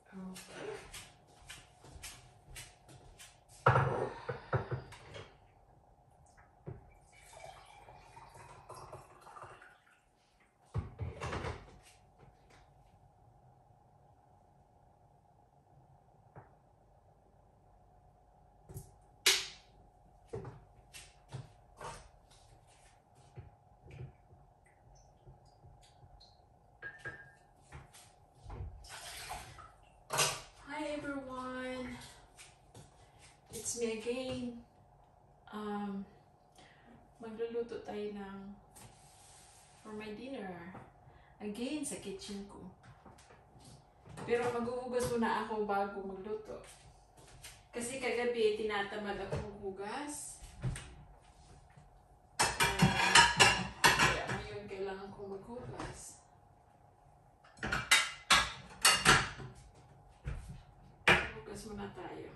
Okay. Hi everyone, it's me again. Magluluto tayo for my dinner. Again sa kitchen ko. Pero maghuhugas muna ako bago magluto. Kasi kagabi tinatamad ako maghugas. Kaya ngayon kailangan ko maghugas. Hugas muna tayo.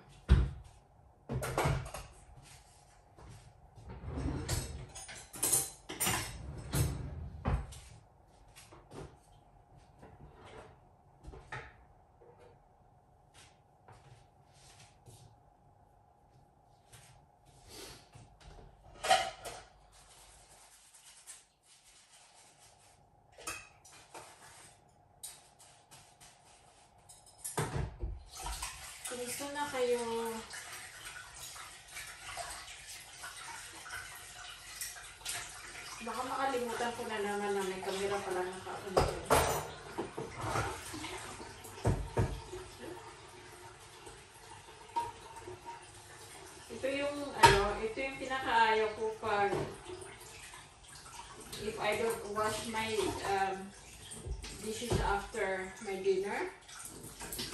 Kumusta na kayo? Baka makalimutan ko na naman na may camera pala naka-on. Ito yung pinakaayaw ko pag if I don't wash my dishes after my dinner.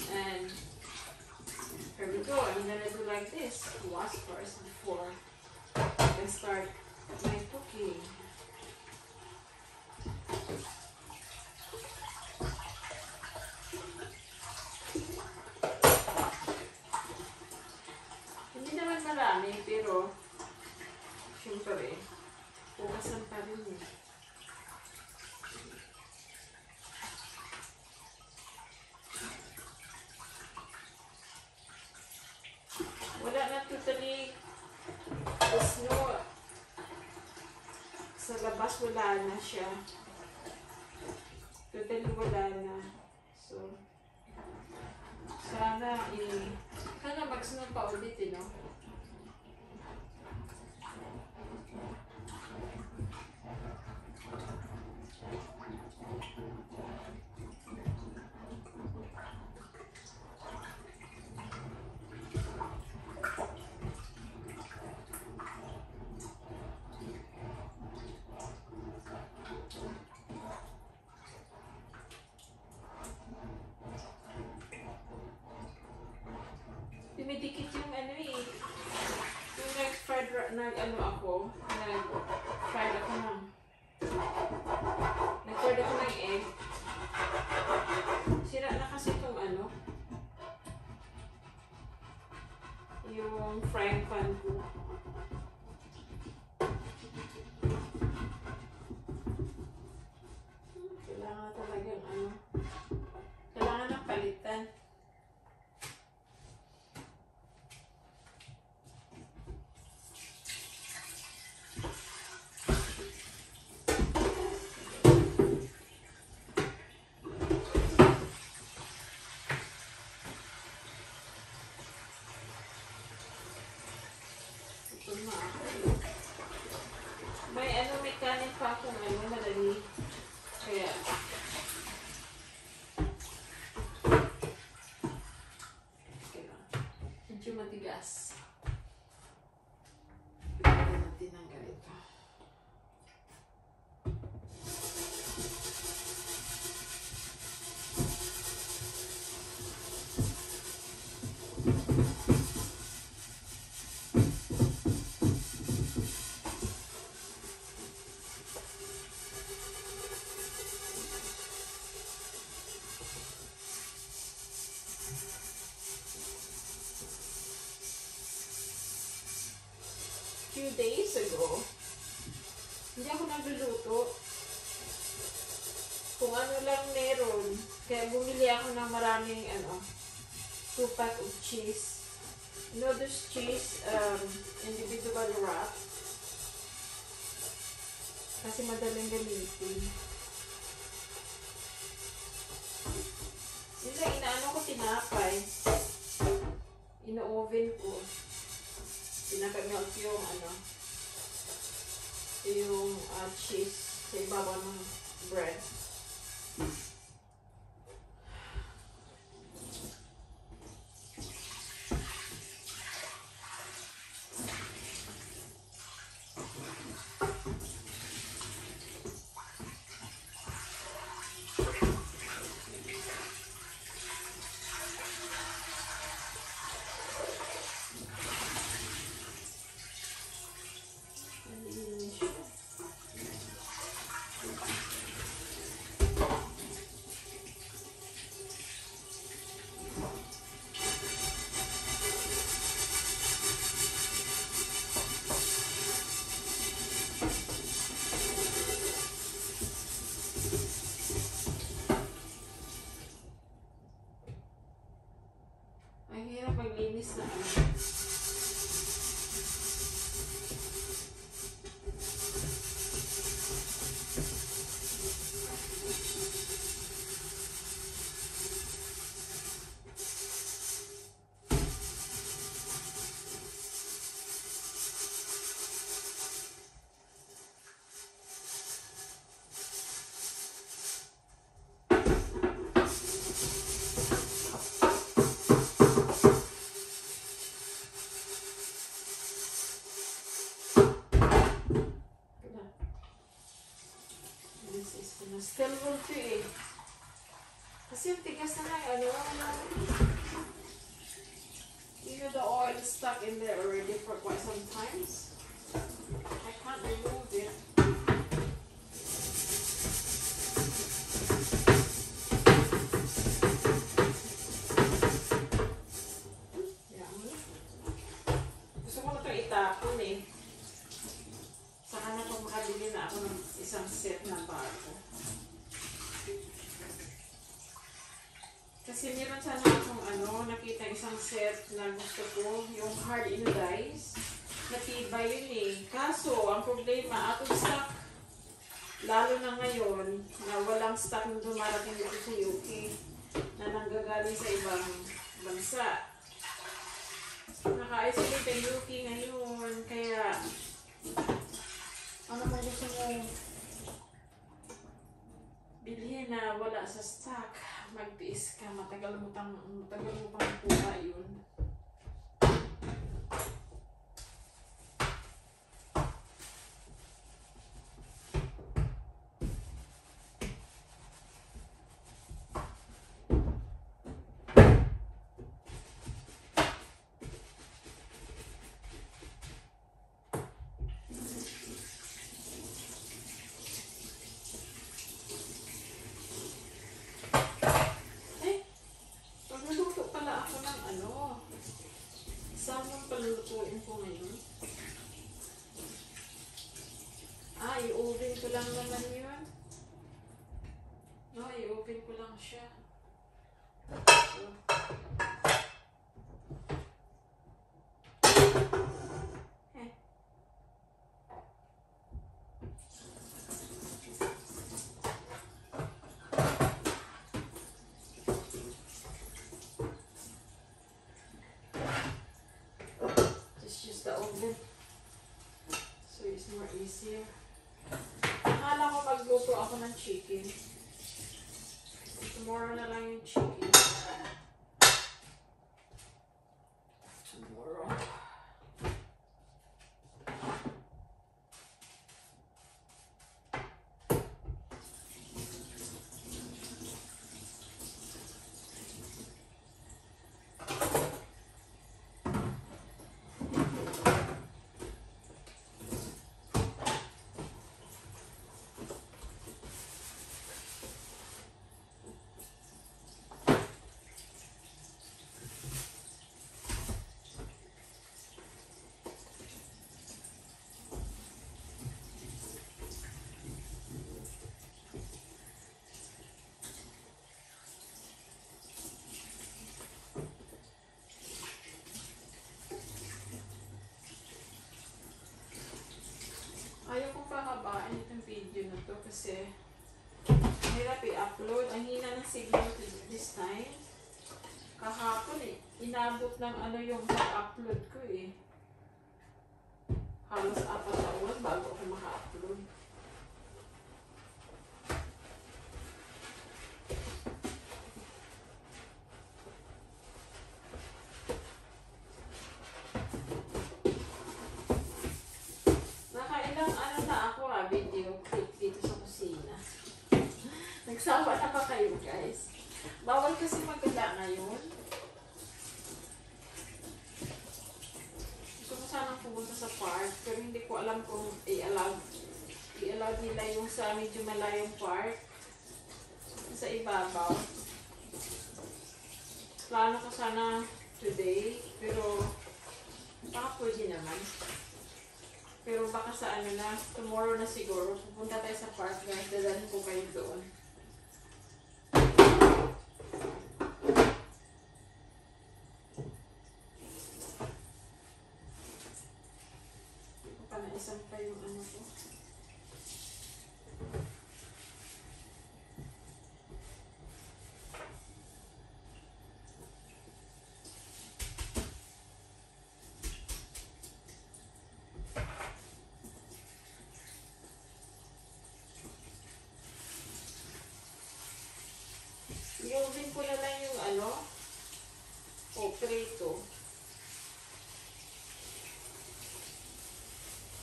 And here we go. I'm gonna do like this. Wash first before I can start my cooking. Hindi naman marami, pero syempre, hugasan pa rin eh. Wala na totally the snow. Sa labas wala na siya. Totally wala na. So, sana mag-snow pa ulit, no? Dumidikit yung yung nag-fried ako ng egg. Sira na kasi itong yung frying pan ko. Kailangan talagang kailangan ng palitan. May kanin pa akong madali. Kaya, medyo matigas. Pagkain natin ng ganito. Few days ago, hindi ako nagluluto. Kung ano lang meron. Kaya bumili ako ng maraming 2 pack of cheese. You know this cheese, individual wrap. Kasi madaling gamitin. Yun lang, inaano ko tinapay. Ino-oven ko. Pinaka-melt yung yung cheese sa ibabaw ng bread. Maglinis na still roll to eh. Kasi yung tigas na lang, you know the oil is stuck in there already for quite some times. I can't remove it. Yeah. Gusto ko na ito itapon eh. Saka na kung makabili na ako ng isang set na bago. Kasi meron sana akong nakita isang set na gusto ko, yung hard anodized. Natibay yun eh. Kaso, ang problema, out of stock. Lalo na ngayon, na walang stock na dumarating dito sa UK na nanggagaling sa ibang bansa. Naka-isolate ang UK ngayon, kaya ano mo gusto mo bilhin na wala sa stock? Magtiis ka, matagal mo pang kuha yun. Palulutuin ko ngayon. I-oven ko lang naman yun. No, i-oven ko lang siya. So. So it's more easier. Akala ko magluto ako ng chicken. Tomorrow na lang yung chicken. Tomorrow. kasi hirap i-upload. Ang hina ng signal this time. Kahapon inabot ng ano yung pag-upload ko eh. Halos 4 na oras bago ako maka-upload. Nakailang ano na ako video clip dito sa kusina. Nagsawa na ba kayo guys? Bawal kasi maganda ngayon. Gusto ko sanang pumunta sa park, pero hindi ko alam kung i-allow nila yung sa medyo malayong park. Sa ibabaw. Plano ko sana today, pero baka pwede naman. Pero baka sa ano na, tomorrow na siguro, pupunta tayo sa park guys, dadalhin ko kayo doon. Isang pa yung ano ko. I-oven ko na lang yung ano, prito.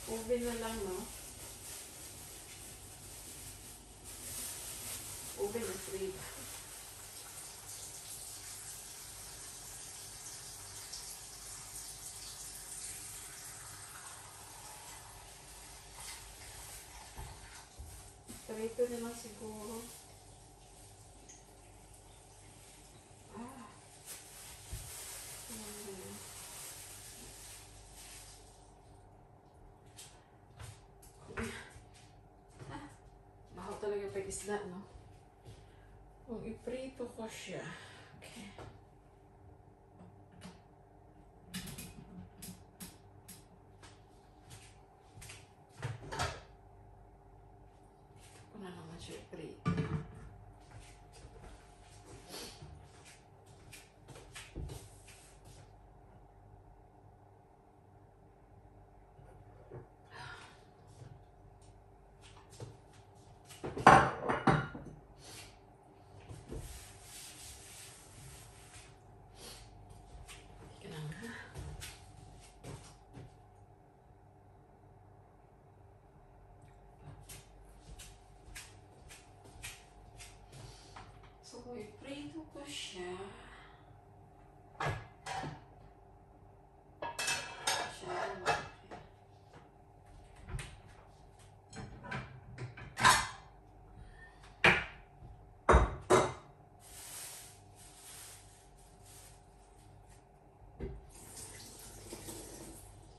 Oven na lang, no? Oven na prito. Prito na lang siguro. Talaga pag isda, no? Kung iprito ko siya. Okay. Kung na naman siya iprito. So, iprito ko siya.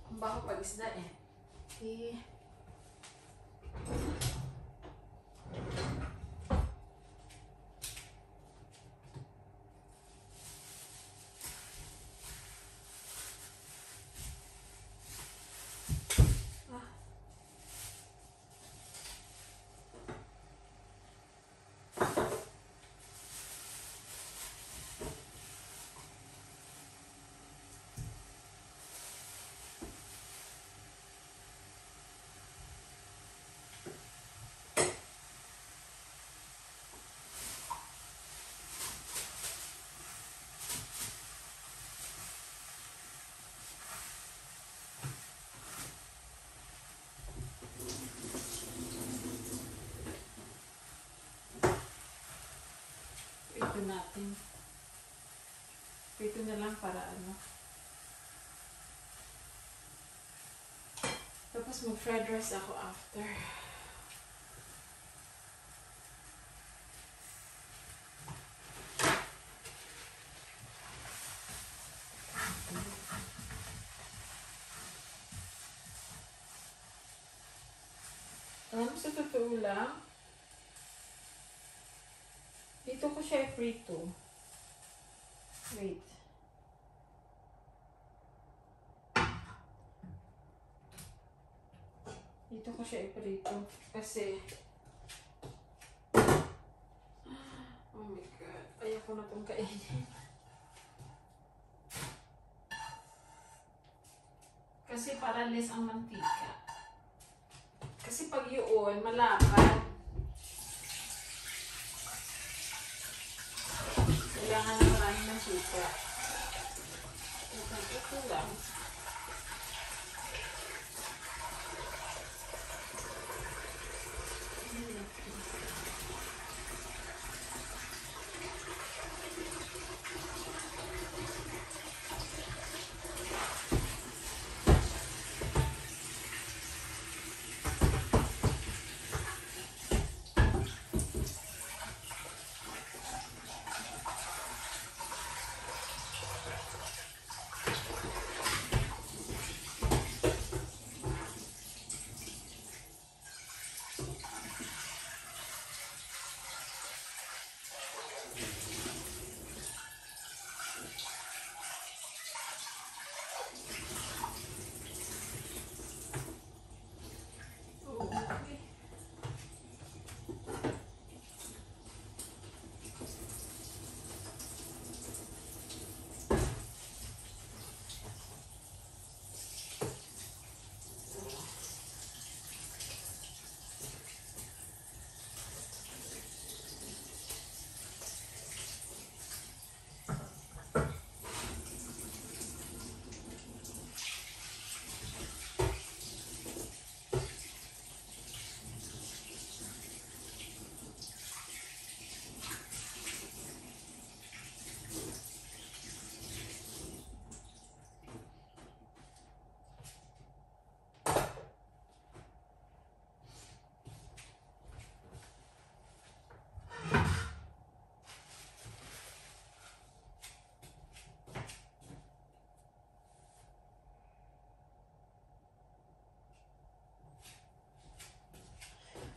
Ang baho pag isda eh. Okay. Ito natin. Ito na lang para ano. Tapos mag-fried rice ako after. Sa totoo lang, dito ko siya i-prito. Wait. Dito ko siya i-prito. Kasi ko na itong kainin. Kasi para less ang mantika. Kasi pag yun, malapad. Kailangan na maraming mantika. Ito lang.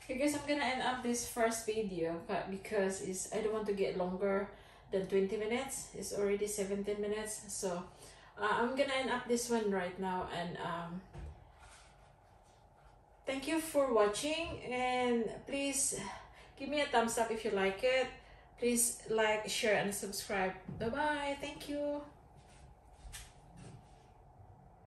Okay guys, I'm gonna end up this first video because I don't want to get longer than 20 minutes. It's already 17 minutes. So I'm gonna end up this one right now, and thank you for watching, and please give me a thumbs up if you like it. Please like, share, and subscribe. Bye bye. Thank you.